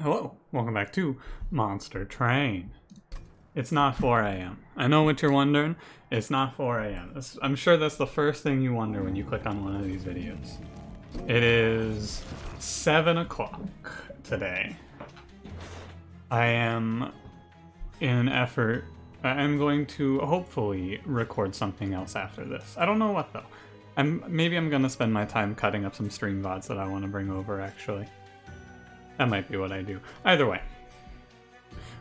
Hello, welcome back to Monster Train. It's not 4 a.m. I know what you're wondering. It's not 4 a.m. I'm sure that's the first thing you wonder when you click on one of these videos. It is 7 o'clock today. I am in an effort. I'm going to hopefully record something else after this. I don't know what though. Maybe I'm gonna spend my time cutting up some stream VODs that I want to bring over actually. That might be what I do. Either way.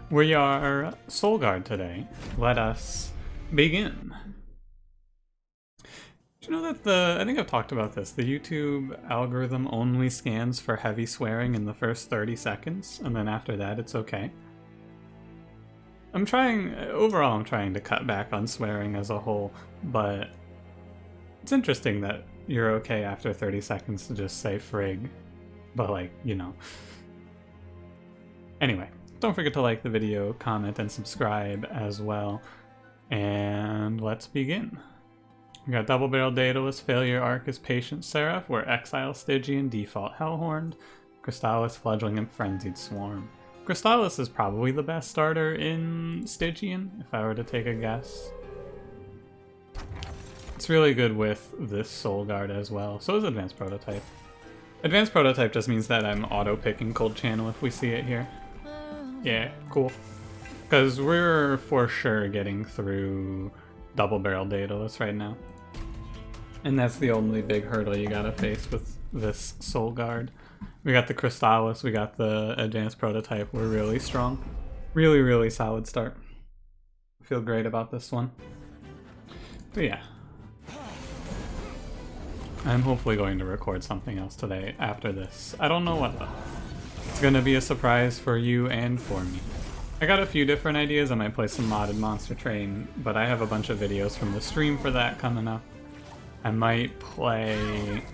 We are Soulguard today. Let us begin. Do you know that I think I've talked about this, the YouTube algorithm only scans for heavy swearing in the first 30 seconds, and then after that it's okay? Overall I'm trying to cut back on swearing as a whole, but it's interesting that you're okay after 30 seconds to just say frig, but like, you know. Anyway, don't forget to like the video, comment, and subscribe as well. And let's begin. We got Double Barrel Daedalus, Failure Arc is Patient Seraph, we're Exile Stygian, Default Hellhorned, Crystallis, Fledgling, and Frenzied Swarm. Crystallis is probably the best starter in Stygian, if I were to take a guess. It's really good with this Soulguard as well, so is Advanced Prototype. Advanced Prototype just means that I'm auto-picking Cold Channel if we see it here. Yeah, cool. Because we're for sure getting through Double Barrel Daedalus right now. And that's the only big hurdle you gotta face with this Soulguard. We got the Crystallis, we got the Advanced Prototype, we're really strong. Really, really solid start. I feel great about this one. But yeah. I'm hopefully going to record something else today after this. I don't know what though. It's gonna be a surprise for you and for me. I got a few different ideas. I might play some modded Monster Train, but I have a bunch of videos from the stream for that coming up. I might play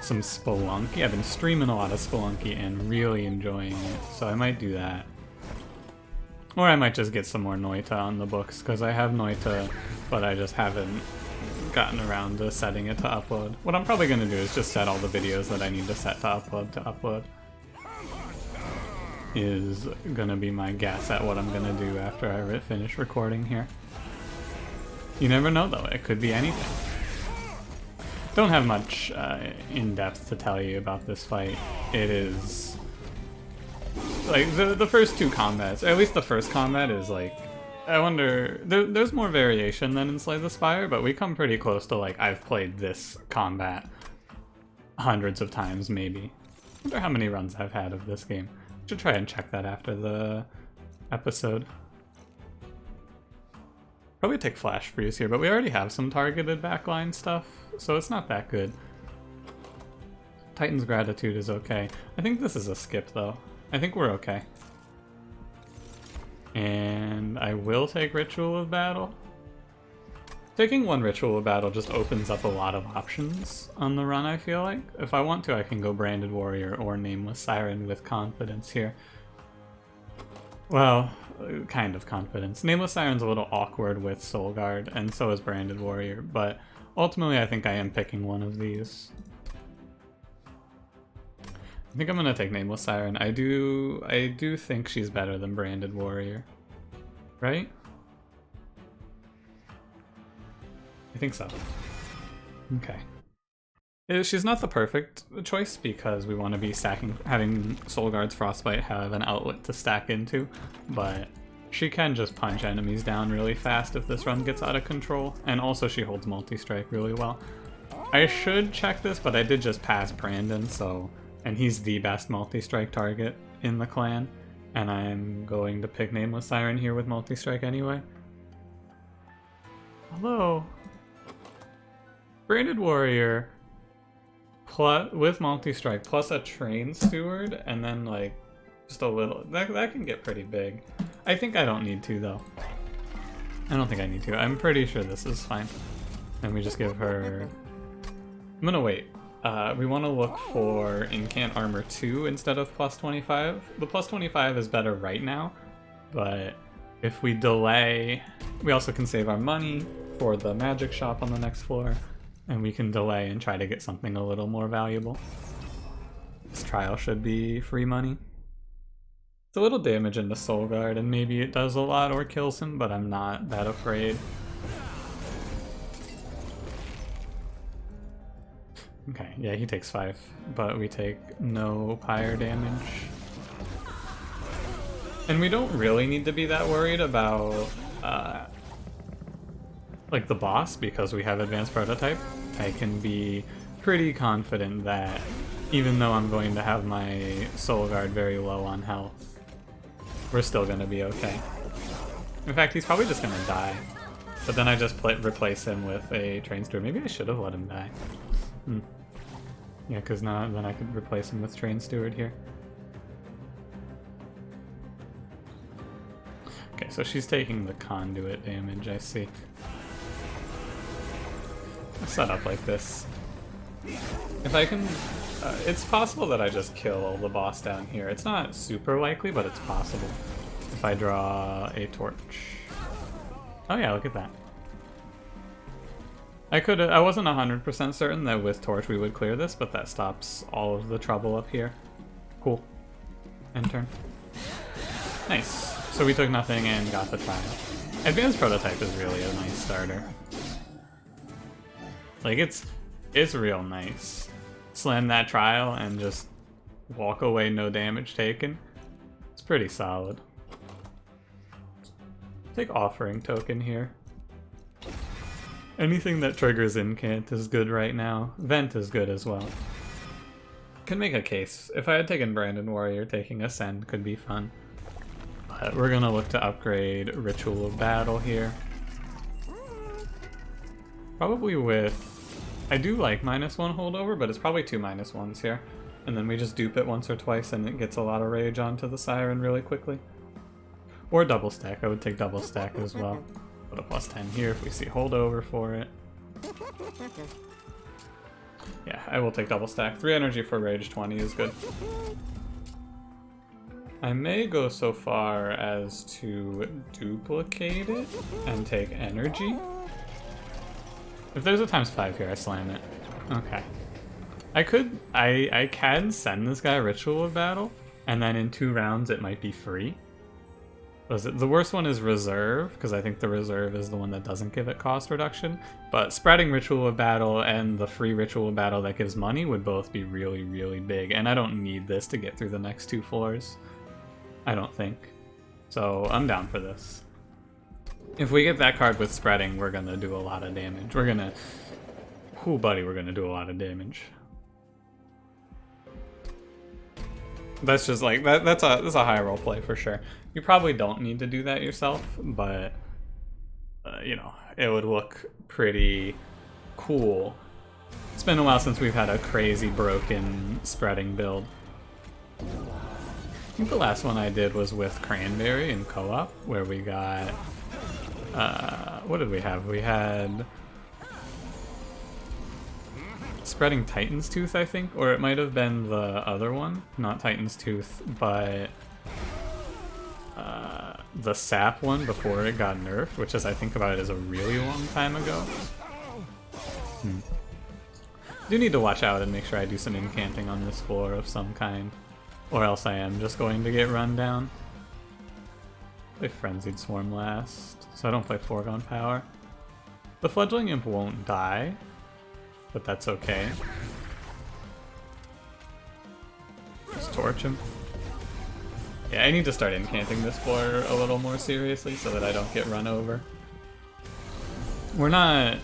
some Spelunky. I've been streaming a lot of Spelunky and really enjoying it, so I might do that. Or I might just get some more Noita on the books, because I have Noita, but I just haven't gotten around to setting it to upload. What I'm probably gonna do is just set all the videos that I need to set to upload. Is gonna be my guess at what I'm gonna do after I finish recording here. You never know though, it could be anything. Don't have much in depth to tell you about this fight. It is like the first two combats, or at least the first combat is like, I wonder, there's more variation than in Slay the Spire, but we come pretty close to like, I've played this combat hundreds of times maybe. I wonder how many runs I've had of this game. Should try and check that after the episode. Probably take Flash Freeze here, but we already have some targeted backline stuff, so it's not that good. Titan's Gratitude is okay. I think this is a skip though. I think we're okay. And I will take Ritual of Battle. Taking one Ritual of Battle just opens up a lot of options on the run, I feel like. If I want to, I can go Branded Warrior or Nameless Siren with confidence here. Well, kind of confidence. Nameless Siren's a little awkward with Soulguard, and so is Branded Warrior, but ultimately I think I am picking one of these. I think I'm gonna take Nameless Siren. I do think she's better than Branded Warrior. Right? I think so. Okay. She's not the perfect choice because we want to be having Soulguard's Frostbite have an outlet to stack into, but she can just punch enemies down really fast if this run gets out of control, and also she holds multi-strike really well. I should check this, but I did just pass Brandon, and he's the best multi-strike target in the clan, and I'm going to pick Nameless Siren here with multi-strike anyway. Hello. Branded Warrior with multi-strike plus a Train Steward, and then like just a little, that can get pretty big. I think I don't need to though. I don't think I need to. I'm pretty sure this is fine. And we just give her, I'm gonna wait. We want to look for Incant Armor 2 instead of plus 25. The plus 25 is better right now, but if we delay, we also can save our money for the magic shop on the next floor. And we can delay and try to get something a little more valuable. This trial should be free money. It's a little damage into Soul Guard, and maybe it does a lot or kills him, but I'm not that afraid. Okay, yeah, he takes 5, but we take no pyre damage. And we don't really need to be that worried about, like, the boss, because we have advanced prototype. I can be pretty confident that, even though I'm going to have my Soul Guard very low on health, we're still gonna be okay. In fact, he's probably just gonna die. But then I just replace him with a Train Steward. Maybe I should have let him die. Yeah, because now then I could replace him with Train Steward here. Okay, so she's taking the conduit damage, I see. I'll set up like this. If I can... it's possible that I just kill the boss down here. It's not super likely, but it's possible. If I draw a torch. Oh yeah, look at that. I wasn't 100% certain that with torch we would clear this, but that stops all of the trouble up here. Cool. End turn. Nice. So we took nothing and got the trial. Advanced prototype is really a nice starter. Like, it's real nice. Slam that trial and just walk away, no damage taken. It's pretty solid. Take offering token here. Anything that triggers incant is good right now. Vent is good as well. Can make a case. If I had taken Brandon Warrior, taking Ascend could be fun. But we're gonna look to upgrade Ritual of Battle here. Probably with... I do like -1 holdover, but it's probably 2 -1s here. And then we just dupe it once or twice and it gets a lot of rage onto the Siren really quickly. Or double stack. I would take double stack as well. Put a +10 here if we see holdover for it. Yeah, I will take double stack. 3 energy for rage 20 is good. I may go so far as to duplicate it and take energy. If there's a ×5 here, I slam it. Okay. I can send this guy Ritual of Battle, and then in 2 rounds it might be free. The worst one is Reserve, because I think the Reserve is the one that doesn't give it cost reduction. But spreading Ritual of Battle and the free Ritual of Battle that gives money would both be really, really big. And I don't need this to get through the next 2 floors. I don't think. So I'm down for this. If we get that card with spreading, we're gonna do a lot of damage. We're gonna... Ooh, buddy, we're gonna do a lot of damage. That's just like... That's a high roll play for sure. You probably don't need to do that yourself, but... you know, it would look pretty cool. It's been a while since we've had a crazy broken spreading build. I think the last one I did was with Cranberry in co-op, where we got... what did we have? We had... Spreading Titan's Tooth, I think? Or it might have been the other one. Not Titan's Tooth, but... the Sap one before it got nerfed, which is, I think about it, is a really long time ago. Do need to watch out and make sure I do some incanting on this floor of some kind. Or else I am just going to get run down. Play Frenzied Swarm last, so I don't play Foregone Power. The Fledgling Imp won't die, but that's okay. Just torch him. Yeah, I need to start incanting this floor a little more seriously so that I don't get run over. We're not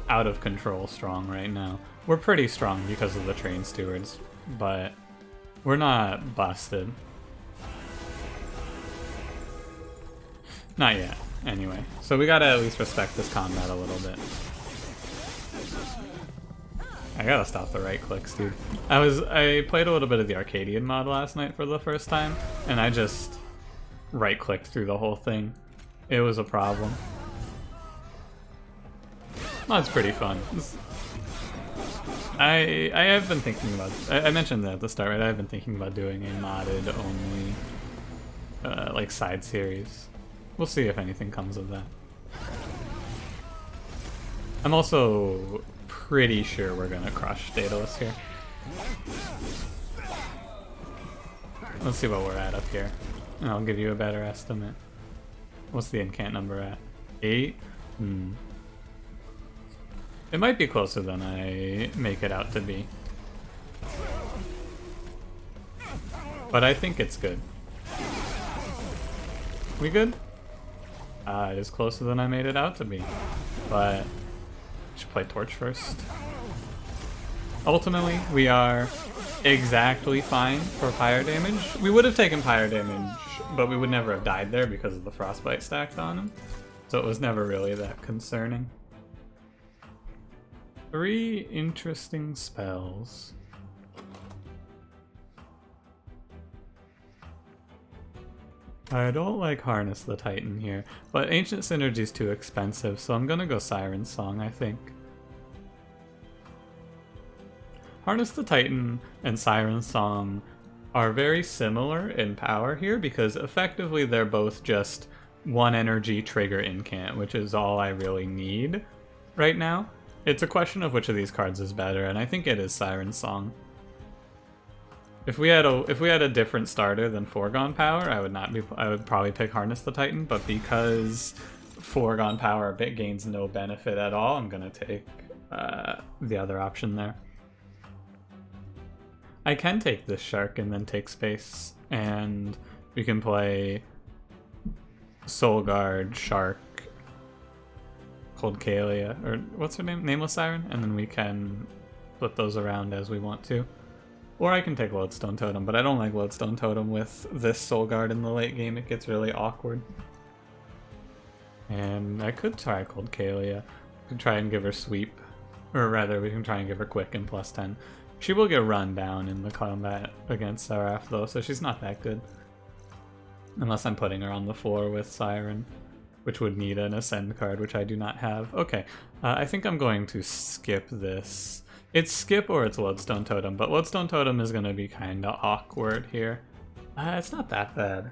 out of control strong right now. We're pretty strong because of the Train Stewards, but we're not busted. Not yet, anyway. So we gotta at least respect this combat a little bit. I gotta stop the right clicks, dude. I played a little bit of the Arcadian mod last night for the first time, and I just right clicked through the whole thing. It was a problem. Mod's pretty fun. I have been thinking about... I mentioned that at the start, right? I've been thinking about doing a modded only like side series. We'll see if anything comes of that. I'm also pretty sure we're gonna crush Daedalus here. Let's see what we're at up here. And I'll give you a better estimate. What's the incant number at? 8? It might be closer than I make it out to be. But I think it's good. We good? It is closer than I made it out to be. But I should play Torch first. Ultimately, we are exactly fine for fire damage. We would have taken fire damage, but we would never have died there because of the frostbite stacked on him. So it was never really that concerning. 3 interesting spells. I don't like Harness the Titan here, but Ancient Synergy is too expensive, so I'm gonna go Siren Song, I think. Harness the Titan and Siren Song are very similar in power here because effectively they're both just 1 energy trigger incant, which is all I really need right now. It's a question of which of these cards is better, and I think it is Siren Song. If we had a different starter than Foregone Power, I would probably pick Harness the Titan, but because Foregone Power gains no benefit at all, I'm gonna take the other option there. I can take this Shark and then take space, and we can play Soul Guard, Shark, Cold Kalia, or what's her name? Nameless Siren, and then we can flip those around as we want to. Or I can take Lodestone Totem, but I don't like Lodestone Totem with this Soul Guard in the late game. It gets really awkward. And I could try Cold Kalia. We could try and give her Sweep. Or rather, we can try and give her Quick and +10. She will get run down in the combat against Seraph though, so she's not that good. Unless I'm putting her on the floor with Siren, which would need an Ascend card, which I do not have. Okay, I think I'm going to skip this. It's skip or it's Lodestone Totem, but Lodestone Totem is going to be kind of awkward here. It's not that bad.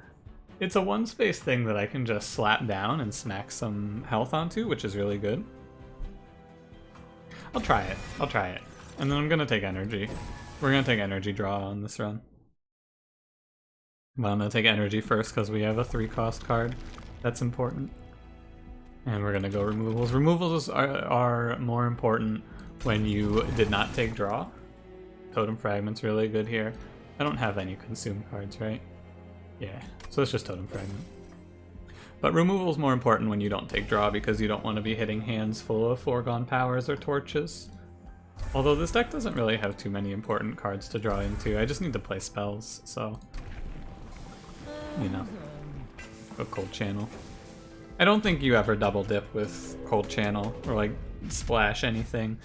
It's a 1-space thing that I can just slap down and smack some health onto, which is really good. I'll try it. And then I'm going to take energy. We're going to take energy draw on this run. But I'm going to take energy first because we have a 3-cost card. That's important. And we're going to go removals. Removals are more important when you did not take draw. Totem Fragment's really good here. I don't have any consume cards, right? Yeah, so it's just Totem Fragment. But removal's more important when you don't take draw because you don't want to be hitting hands full of Foregone Powers or Torches. Although this deck doesn't really have too many important cards to draw into. I just need to play spells, so... you know. Go Cold Channel. I don't think you ever double dip with Cold Channel or like splash anything.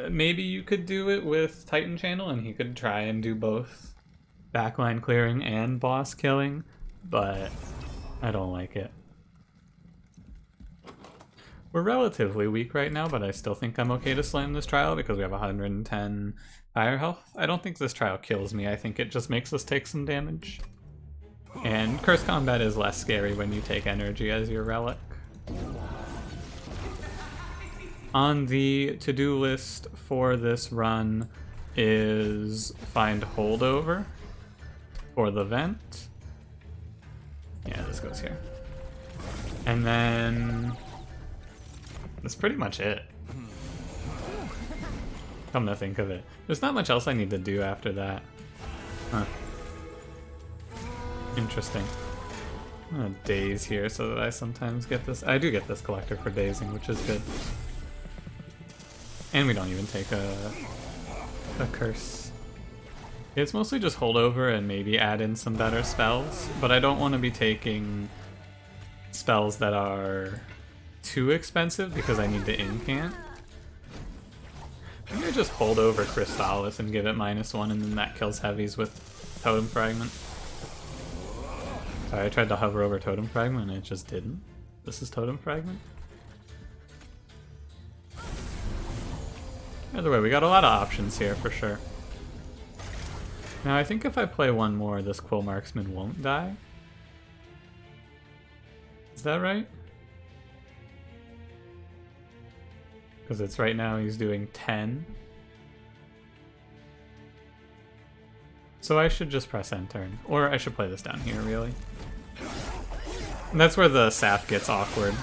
Maybe you could do it with Titan Channel and he could try and do both backline clearing and boss killing, but I don't like it. We're relatively weak right now, but I still think I'm okay to slam this trial because we have 110 fire health. I don't think this trial kills me, I think it just makes us take some damage. And Curse Combat is less scary when you take energy as your relic. On the to-do list for this run is find holdover for the vent. Yeah, this goes here. And then that's pretty much it. Come to think of it. There's not much else I need to do after that. Huh. Interesting. I'm gonna daze here so that I sometimes get this. I do get this collector for dazing, which is good. And we don't even take a curse. It's mostly just holdover and maybe add in some better spells, but I don't want to be taking spells that are too expensive because I need to incant. I'm gonna just hold over Crystallis and give it -1 and then that kills heavies with Totem Fragment. Sorry, I tried to hover over Totem Fragment and it just didn't. This is Totem Fragment. Either way, we got a lot of options here for sure. Now I think if I play one more, this Quill Marksman won't die. Is that right? Because it's right now he's doing 10. So I should just press enter, or I should play this down here, really. And that's where the sap gets awkward,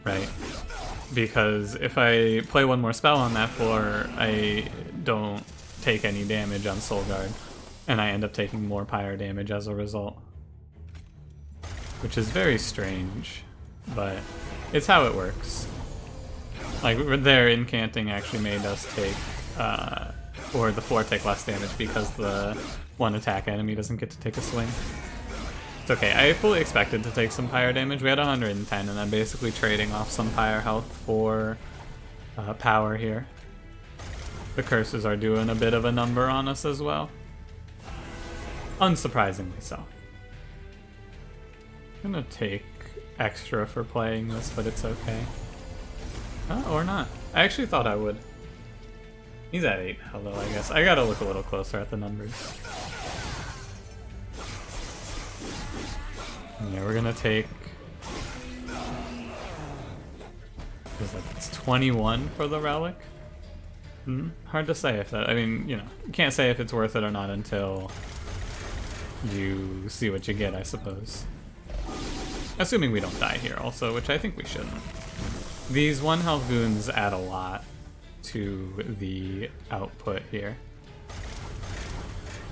right? Because if I play one more spell on that floor, I don't take any damage on Soul Guard, and I end up taking more pyre damage as a result. Which is very strange, but it's how it works. Like, their incanting actually made us take, or the floor take less damage because the one attack enemy doesn't get to take a swing. It's okay, I fully expected to take some pyre damage. We had 110, and I'm basically trading off some pyre health for power here. The curses are doing a bit of a number on us as well. Unsurprisingly so. I'm gonna take extra for playing this, but it's okay. Or not. I actually thought I would. He's at 8 now, though, I guess. I gotta look a little closer at the numbers. Yeah, we're gonna take... It's 21 for the relic? Hard to say if that... I mean, you know, you can't say if it's worth it or not until you see what you get, I suppose. Assuming we don't die here also, which I think we shouldn't. These 1 health goons add a lot to the output here.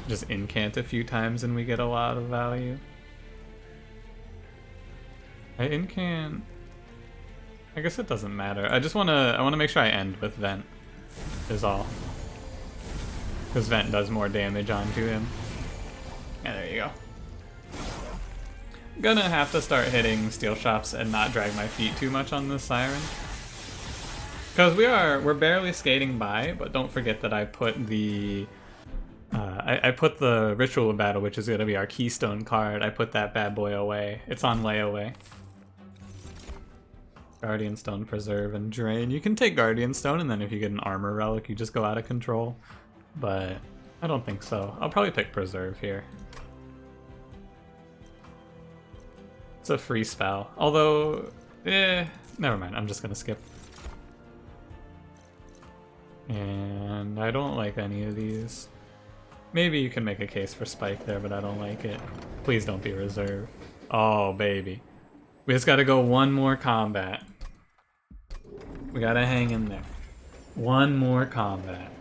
Just incant a few times and we get a lot of value. I incant... I guess it doesn't matter. I wanna make sure I end with Vent, is all. Because Vent does more damage onto him. Yeah, there you go. Gonna have to start hitting steel shops and not drag my feet too much on this siren. Because we're barely skating by, but don't forget that I put the I put the Ritual of Battle, which is gonna be our keystone card. I put that bad boy away. It's on layaway. Guardian Stone, Preserve, and Drain. You can take Guardian Stone, and then if you get an Armor Relic, you just go out of control. But I don't think so. I'll probably pick Preserve here. It's a free spell. Although, never mind. I'm just gonna skip. And I don't like any of these. Maybe you can make a case for Spike there, but I don't like it. Please don't be Reserve. Oh, baby. We just gotta go one more combat. We gotta hang in there. One more combat.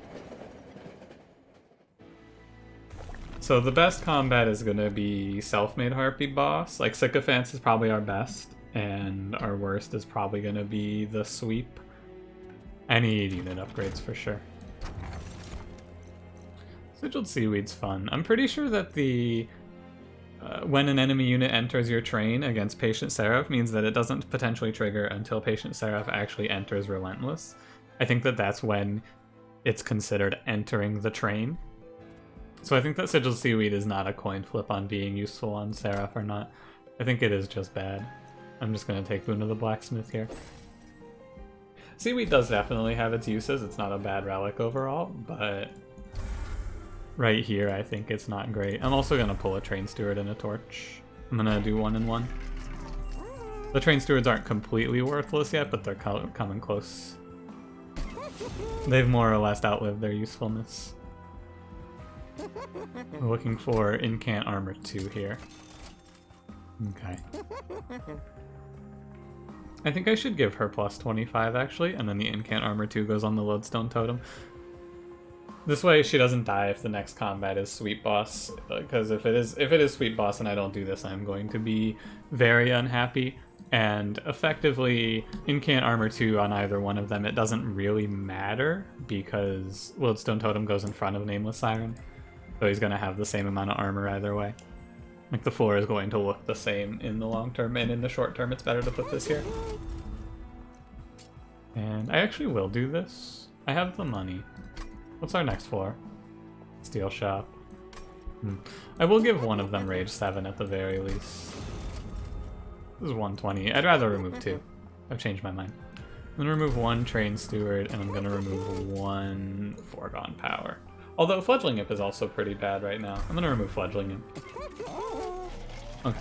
So the best combat is gonna be Self-Made Harpy boss. Like, Sycophants is probably our best, and our worst is probably gonna be the Sweep. I need unit upgrades for sure. Sigiled Seaweed's fun. I'm pretty sure that the when an enemy unit enters your train against Patient Seraph means that it doesn't potentially trigger until Patient Seraph actually enters Relentless. I think that that's when it's considered entering the train. So I think that Sigiled Seaweed is not a coin flip on being useful on Seraph or not. I think it is just bad. I'm just going to take Boon of the Blacksmith here. Seaweed does definitely have its uses. It's not a bad relic overall, but right here I think it's not great. I'm also going to pull a Train Steward and a Torch. I'm going to do 1 and 1. The Train Stewards aren't completely worthless yet, but they're coming close. They've more or less outlived their usefulness. We're looking for Incant Armor 2 here. Okay. I think I should give her plus 25 actually, and then the Incant Armor 2 goes on the Lodestone Totem. This way she doesn't die if the next combat is Sweep Boss, because if it is Sweep Boss and I don't do this, I'm going to be very unhappy. And effectively, Incant Armor 2 on either one of them, it doesn't really matter, because Lodestone Totem goes in front of Nameless Siren. So he's going to have the same amount of armor either way. Like, the floor is going to look the same in the long term, and in the short term it's better to put this here. And I actually will do this. I have the money. What's our next floor? Steel Shop. I will give one of them Rage 7 at the very least. This is 120. I'd rather remove 2. I've changed my mind. I'm going to remove 1 Train Steward, and I'm going to remove 1 Foregone Power. Although Fledgling Imp is also pretty bad right now. I'm going to remove Fledgling Imp. Okay.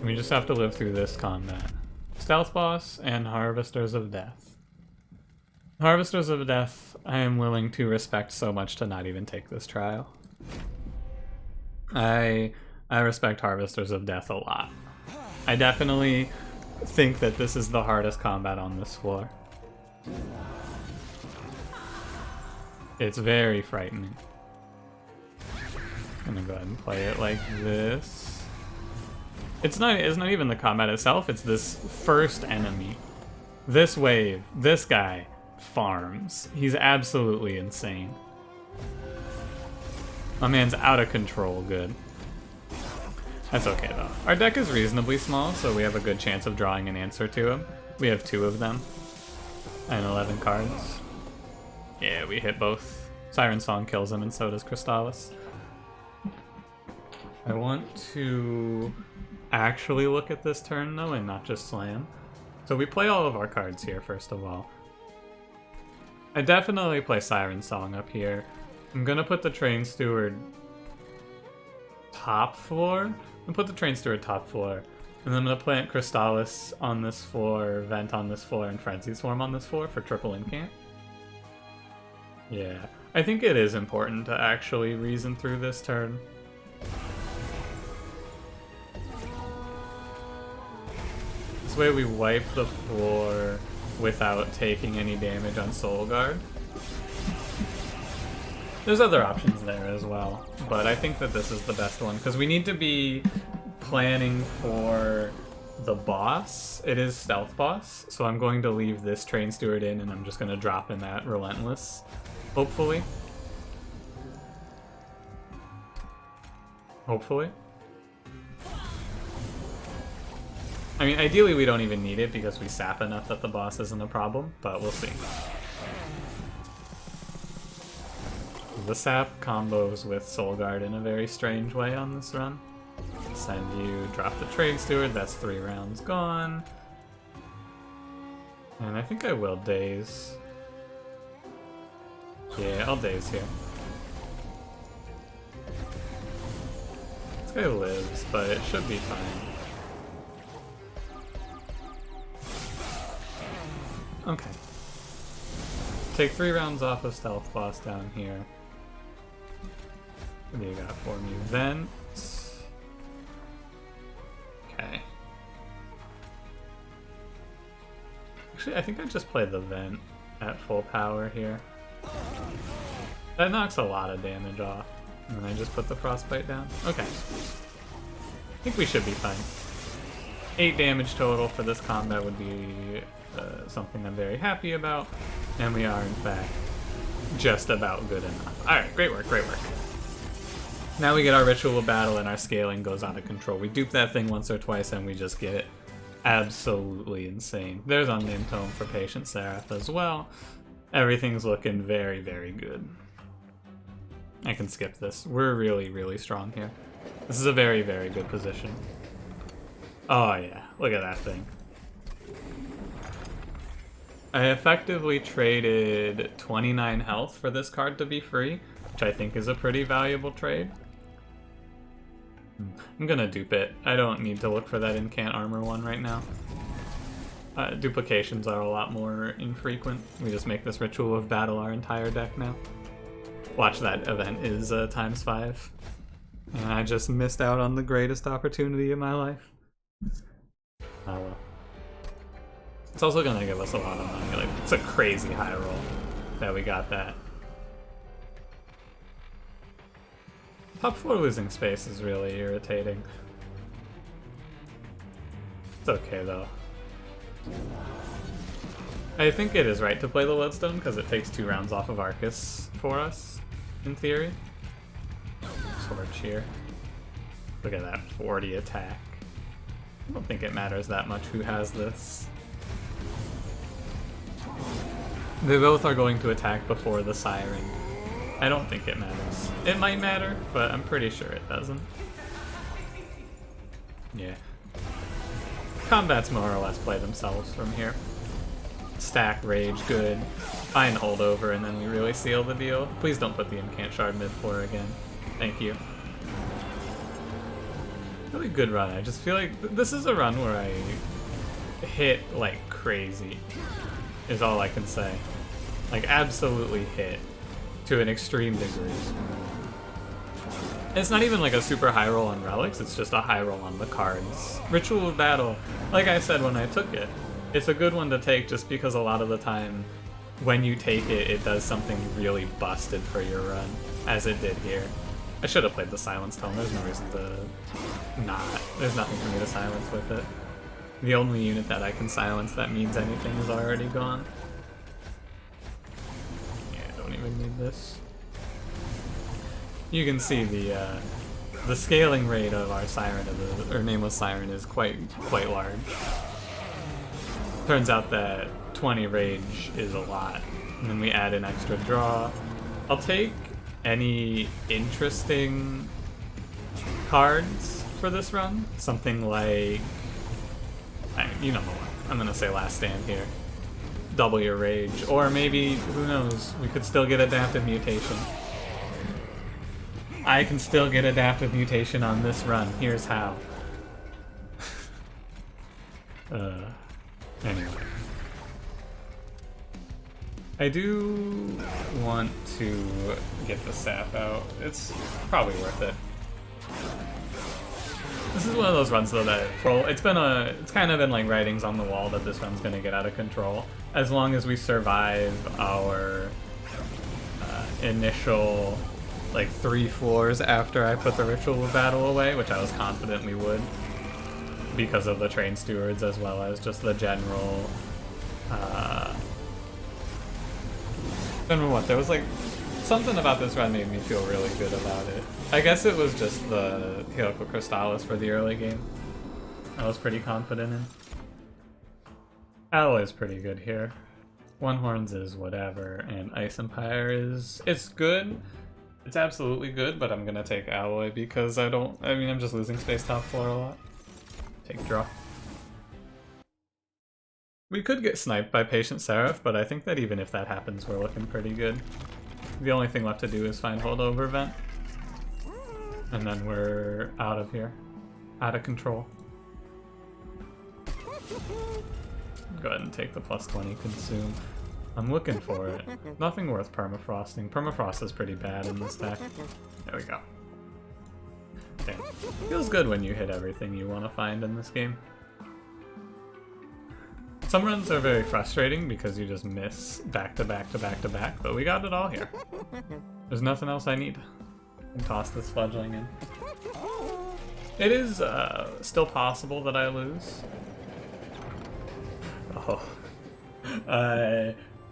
We just have to live through this combat. Stealth Boss and Harvesters of Death. Harvesters of Death, I am willing to respect so much to not even take this trial. I respect Harvesters of Death a lot. I definitely think that this is the hardest combat on this floor. It's very frightening. I'm gonna go ahead and play it like this. It's not even the combat itself, it's this first enemy. This wave, this guy farms. He's absolutely insane. My man's out of control good. That's okay though. Our deck is reasonably small, so we have a good chance of drawing an answer to him. We have 2 of them. And 11 cards. Yeah, we hit both. Siren Song kills him, and so does Crystallis. I want to actually look at this turn though, and not just slam. So we play all of our cards here, first of all. I definitely play Siren Song up here. I'm gonna put the Train Steward top floor. I'm gonna put the Train Steward top floor. And then I'm gonna plant Crystallis on this floor, Vent on this floor, and Frenzy Swarm on this floor for triple incant. Yeah, I think it is important to actually reason through this turn. This way we wipe the floor without taking any damage on Soul Guard. There's other options there as well, but I think that this is the best one, because we need to be planning for the boss. It is Stealth Boss, so I'm going to leave this Train Steward in, and I'm just going to drop in that Relentless, hopefully. Hopefully. I mean, ideally we don't even need it because we sap enough that the boss isn't a problem, but we'll see. The sap combos with Soul Guard in a very strange way on this run. Send you, drop the Train Steward, that's 3 rounds gone. And I think I will Daze. Yeah, I'll Daze here. This guy lives, but it should be fine. Okay. Take 3 rounds off of Stealth Boss down here. What do you got for me? Vent. Okay. Actually, I think I just played the Vent at full power here. That knocks a lot of damage off. And then I just put the Frostbite down. Okay. I think we should be fine. 8 damage total for this combat would be something I'm very happy about. And we are, in fact, just about good enough. Alright, great work, great work. Now we get our Ritual of Battle and our scaling goes out of control. We dupe that thing once or twice and we just get absolutely insane. There's Unnamed Tome for Patient Seraph as well. Everything's looking very, very good. I can skip this. We're really, really strong here. This is a very, very good position. Oh yeah, look at that thing. I effectively traded 29 health for this card to be free, which I think is a pretty valuable trade. I'm gonna dupe it. I don't need to look for that Incant Armor one right now. Duplications are a lot more infrequent. We just make this Ritual of Battle our entire deck now. Watch, that event is ×5. And I just missed out on the greatest opportunity of my life. Oh well. It's also gonna give us a lot of money. Like, it's a crazy high roll that we got that. Top 4 losing space is really irritating. It's okay though. I think it is right to play the Lodestone because it takes 2 rounds off of Arcus for us, in theory. Sword Cheer. Look at that 40 attack. I don't think it matters that much who has this. They both are going to attack before the Siren. I don't think it matters. It might matter, but I'm pretty sure it doesn't. Yeah. Combats more or less play themselves from here. Stack Rage, good. Find Holdover, and then we really seal the deal. Please don't put the Incant Shard mid-floor again. Thank you. Really good run. I just feel like this is a run where I hit like crazy, is all I can say. Like, absolutely hit to an extreme degree. It's not even like a super high roll on relics, it's just a high roll on the cards. Ritual of Battle, like I said when I took it, it's a good one to take just because a lot of the time when you take it, it does something really busted for your run, as it did here. I should have played the Silence Tome, there's no reason to not. There's nothing for me to silence with it. The only unit that I can silence that means anything is already gone. Yeah, I don't even need this. You can see the scaling rate of our Siren, or Nameless Siren, is quite large. Turns out that 20 rage is a lot, and then we add an extra draw. I'll take any interesting cards for this run. Something like, you know the one. I'm gonna say Last Stand here. Double your rage, or maybe, who knows, we could still get Adaptive Mutation. I can still get Adaptive Mutation on this run. Here's how. Anyway. I do want to get the sap out. It's probably worth it. This is one of those runs though that it's kind of been like writings on the wall that this run's gonna get out of control. As long as we survive our initial like 3 floors after I put the Ritual of Battle away, which I was confident we would, because of the Train Stewards as well as just the general what? There was like something about this run made me feel really good about it. I guess it was just the Helical Crystallis for the early game. I was pretty confident in. Alloy is pretty good here. One Horns is whatever, and Ice Empire is... it's good. It's absolutely good, but I'm gonna take Alloy because I'm just losing space top 4 a lot. Take draw. We could get sniped by Patient Seraph, but I think that even if that happens, we're looking pretty good. The only thing left to do is find Holdover Vent. And then we're out of here. Out of control. Go ahead and take the +20 Consume. I'm looking for it. Nothing worth permafrosting. Permafrost is pretty bad in this deck. There we go. Damn. Feels good when you hit everything you want to find in this game. Some runs are very frustrating because you just miss back to back to back to back, but we got it all here. There's nothing else I need. I can toss this fledgling in. It is still possible that I lose.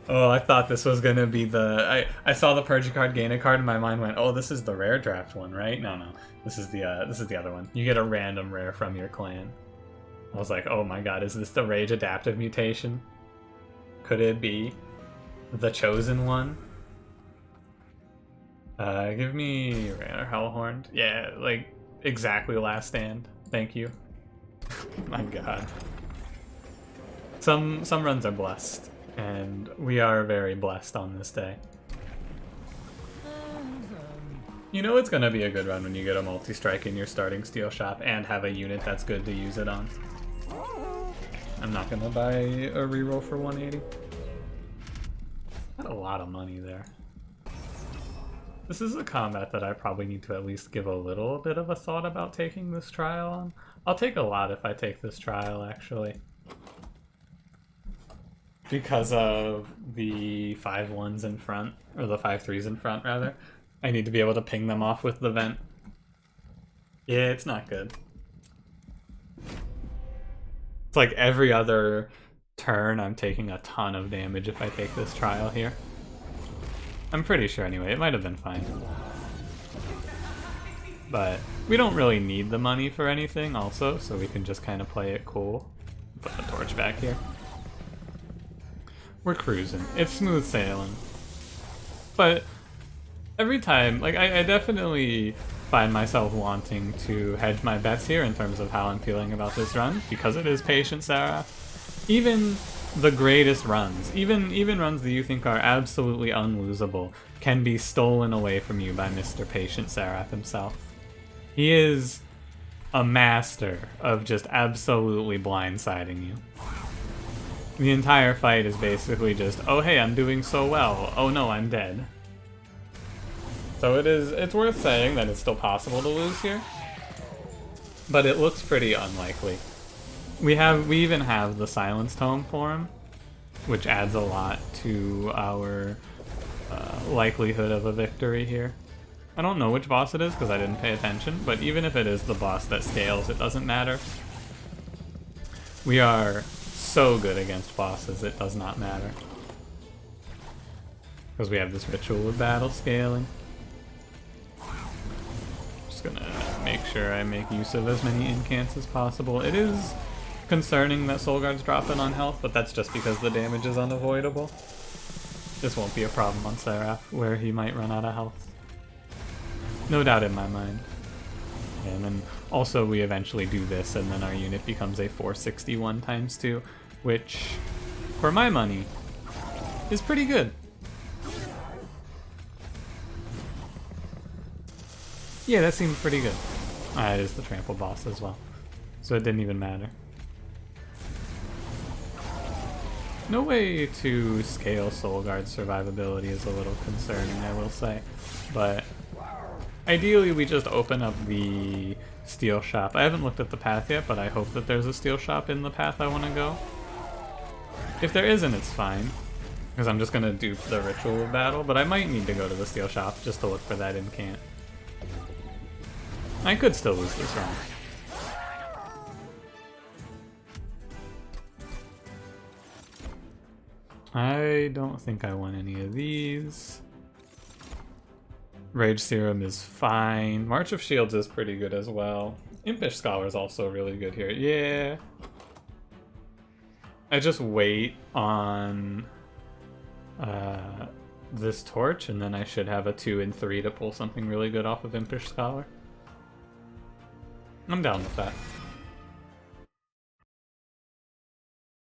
I thought this was gonna be the... I saw the purge a card, gain a card, and my mind went, oh, this is the rare draft one, right? No. This is the other one. You get a random rare from your clan. I was like, oh my god, is this the Rage Adaptive Mutation? Could it be the chosen one? Give me Hellhorned. Yeah, like, exactly Last Stand. Thank you. My god. Some runs are blessed, and we are very blessed on this day. You know it's gonna be a good run when you get a multi-strike in your starting steel shop and have a unit that's good to use it on. I'm not gonna buy a reroll for 180. Not a lot of money there. This is a combat that I probably need to at least give a little bit of a thought about taking this trial on. I'll take a lot if I take this trial, actually. Because of the 5-1s in front, or the 5-3s in front, rather. I need to be able to ping them off with the vent. Yeah, it's not good. It's like every other turn I'm taking a ton of damage if I take this trial here. I'm pretty sure anyway, it might have been fine. But we don't really need the money for anything also, so we can just kind of play it cool. Put the torch back here. We're cruising. It's smooth sailing. But every time, like, I definitely find myself wanting to hedge my bets here in terms of how I'm feeling about this run, because it is Patient Seraph. Even the greatest runs, even runs that you think are absolutely unlosable, can be stolen away from you by Mr. Patient Seraph himself. He is a master of just absolutely blindsiding you. The entire fight is basically just, oh hey, I'm doing so well. Oh no, I'm dead. So it's worth saying that it's still possible to lose here. But it looks pretty unlikely. We even have the Silence Tome for him, which adds a lot to our likelihood of a victory here. I don't know which boss it is because I didn't pay attention, but even if it is the boss that scales, it doesn't matter. We are so good against bosses, it does not matter. Because we have this Ritual of Battle scaling. Just gonna make sure I make use of as many incants as possible. It is concerning that Soul Guard's dropping on health, but that's just because the damage is unavoidable. This won't be a problem on Seraph, where he might run out of health. No doubt in my mind. And then also we eventually do this, and then our unit becomes a 461 times 2, which, for my money, is pretty good. Yeah, that seems pretty good. It is the trample boss as well, so it didn't even matter. No way to scale Soul Guard's survivability is a little concerning, I will say, but ideally we just open up the steel shop. I haven't looked at the path yet, but I hope that there's a steel shop in the path I want to go. If there isn't, it's fine, because I'm just going to dupe the Ritual of Battle, but I might need to go to the steel shop just to look for that incant. I could still lose this round. I don't think I want any of these. Rage Serum is fine. March of Shields is pretty good as well. Impish Scholar is also really good here. Yeah. I just wait on this torch, and then I should have a 2 and 3 to pull something really good off of Impish Scholar. I'm down with that.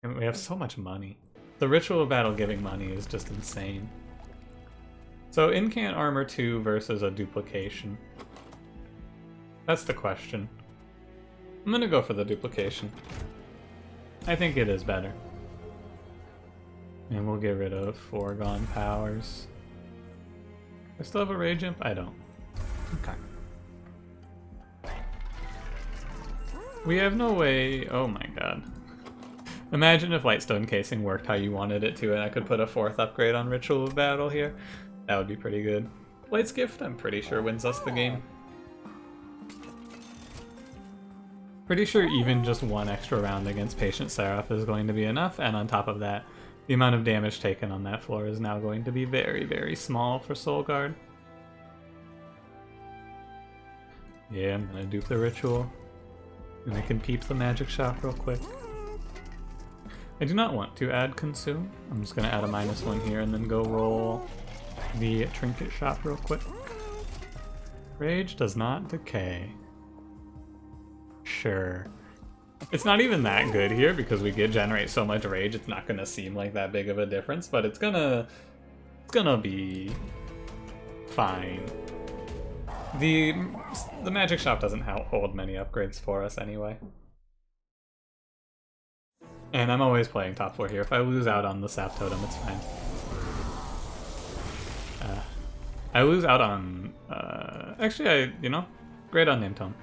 And we have so much money. The Ritual of Battle giving money is just insane. So incant armor 2 versus a duplication. That's the question. I'm gonna go for the duplication. I think it is better. And we'll get rid of foregone powers. I still have a Rage Imp? I don't. Okay. We have no way... Oh my god. Imagine if Lightstone Casing worked how you wanted it to, and I could put a 4th upgrade on Ritual of Battle here. That would be pretty good. Blight's Gift, I'm pretty sure, wins us the game. Pretty sure even just one extra round against Patient Seraph is going to be enough, and on top of that, the amount of damage taken on that floor is now going to be very, very small for Soul Guard. Yeah, I'm gonna dupe the Ritual. And I can peep the magic shop real quick. I do not want to add Consume. I'm just going to add a -1 here and then go roll the trinket shop real quick. Rage does not decay. Sure. It's not even that good here because we generate so much rage, it's not going to seem like that big of a difference, but it's gonna be fine. The magic shop doesn't hold many upgrades for us anyway. And I'm always playing top 4 here. If I lose out on the Sap Totem, it's fine. I lose out on... actually, you know, great on Name Tome.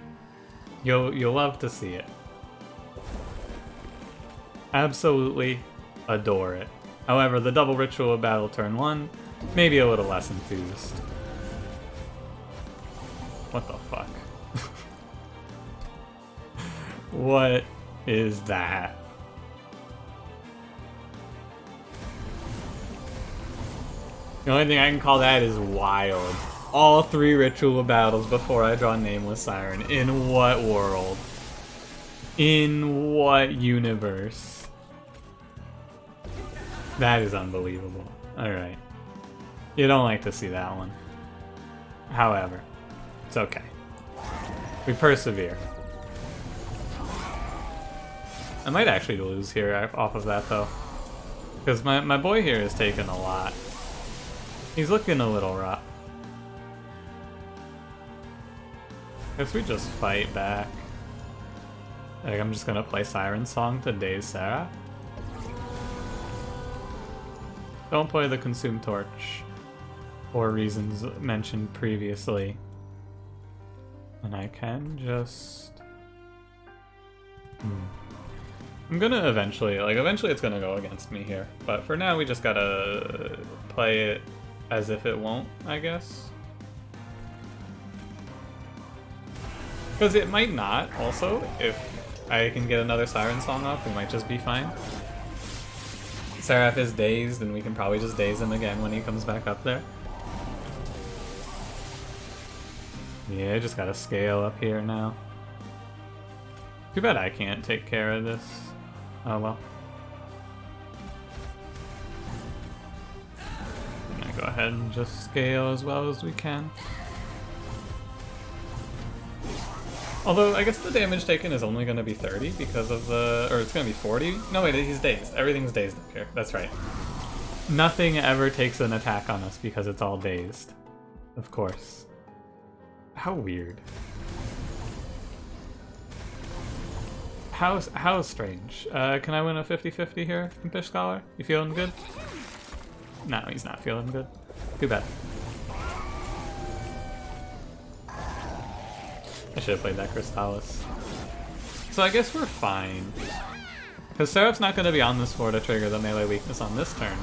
You'll love to see it. Absolutely adore it. However, the double Ritual of Battle turn 1, maybe a little less enthused. What the fuck? What is that? The only thing I can call that is wild. All 3 Ritual Battles before I draw Nameless Siren. In what world? In what universe? That is unbelievable. Alright. You don't like to see that one. However, it's okay. We persevere. I might actually lose here off of that though. Because my boy here is taking a lot. He's looking a little rough. Guess we just fight back. Like, I'm just gonna play Siren Song to daze Seraph. Don't play the Consume Torch for reasons mentioned previously. And I can just... I'm gonna eventually it's gonna go against me here. But for now, we just gotta play it as if it won't, I guess. Because it might not, also. If I can get another Siren Song off, we might just be fine. Seraph is dazed, and we can probably just daze him again when he comes back up there. Yeah, just gotta scale up here now. Too bad I can't take care of this. Oh well. I'm gonna go ahead and just scale as well as we can. Although, I guess the damage taken is only gonna be 30 because of the... or it's gonna be 40? No wait, he's dazed. Everything's dazed up here. That's right. Nothing ever takes an attack on us because it's all dazed. Of course. How weird. How strange. Can I win a 50-50 here, Impish Scholar? You feeling good? No, he's not feeling good. Too bad. I should have played that Crystallis. So I guess we're fine. Because Seraph's not going to be on this floor to trigger the melee weakness on this turn.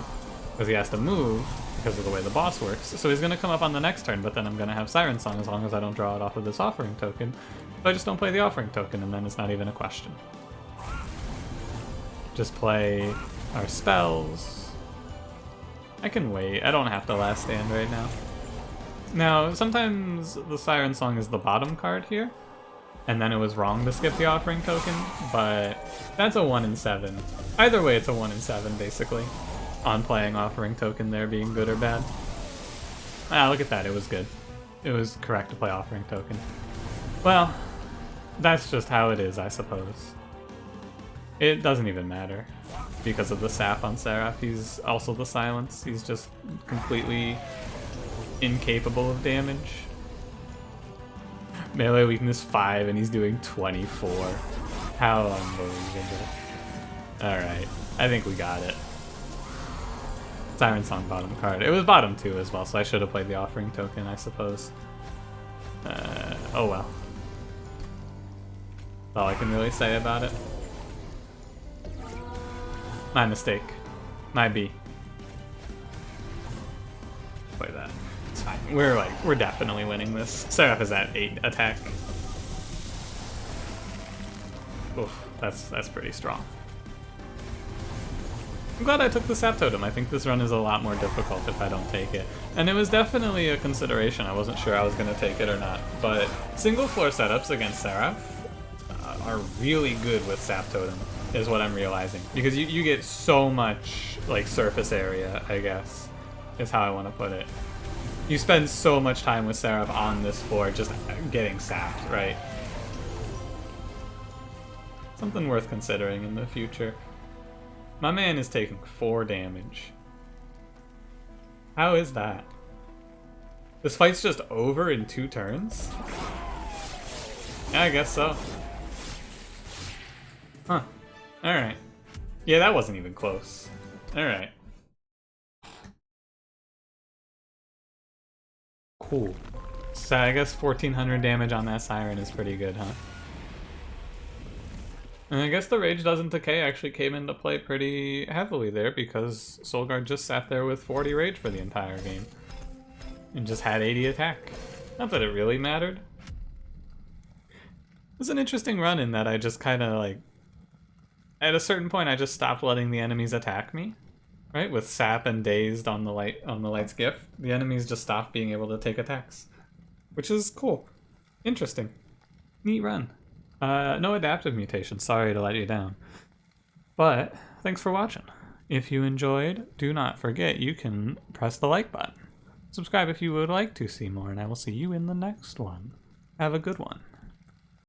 Because he has to move, because of the way the boss works. So he's going to come up on the next turn, but then I'm going to have Siren Song as long as I don't draw it off of this offering token. So I just don't play the offering token, and then it's not even a question. Just play our spells. I can wait. I don't have to last stand right now. Now, sometimes the Siren Song is the bottom card here, and then it was wrong to skip the offering token, but that's a 1 in 7. Either way, it's a 1 in 7, basically, on playing offering token there being good or bad. Ah, look at that, it was good. It was correct to play offering token. Well, that's just how it is, I suppose. It doesn't even matter because of the sap on Seraph. He's also the silence. He's just completely incapable of damage. Melee weakness 5 and he's doing 24. How unbelievable. Alright, I think we got it. Siren Song bottom card. It was bottom 2 as well, so I should have played the offering token, I suppose. Oh well. That's all I can really say about it. My mistake. My B. Play that. It's fine. We're definitely winning this. Seraph is at 8 attack. Oof, that's pretty strong. I'm glad I took the Sap Totem. I think this run is a lot more difficult if I don't take it. And it was definitely a consideration. I wasn't sure I was going to take it or not. But single floor setups against Seraph are really good with Sap Totem, is what I'm realizing. Because you get so much like surface area, I guess, is how I want to put it. You spend so much time with Seraph on this floor just getting sapped, right? Something worth considering in the future. My man is taking 4 damage. How is that? This fight's just over in 2 turns? Yeah, I guess so. Huh. Alright. Yeah, that wasn't even close. Alright. Cool. So I guess 1400 damage on that Siren is pretty good, huh? And I guess the Rage Doesn't Decay actually came into play pretty heavily there because Soulguard just sat there with 40 Rage for the entire game. And just had 80 attack. Not that it really mattered. It was an interesting run in that I just kind of like... At a certain point I just stopped letting the enemies attack me. Right? With Sap and Dazed on the Light's Gift, the enemies just stopped being able to take attacks. Which is cool. Interesting. Neat run. No adaptive mutation, sorry to let you down. But, thanks for watching. If you enjoyed, do not forget you can press the like button. Subscribe if you would like to see more, and I will see you in the next one. Have a good one.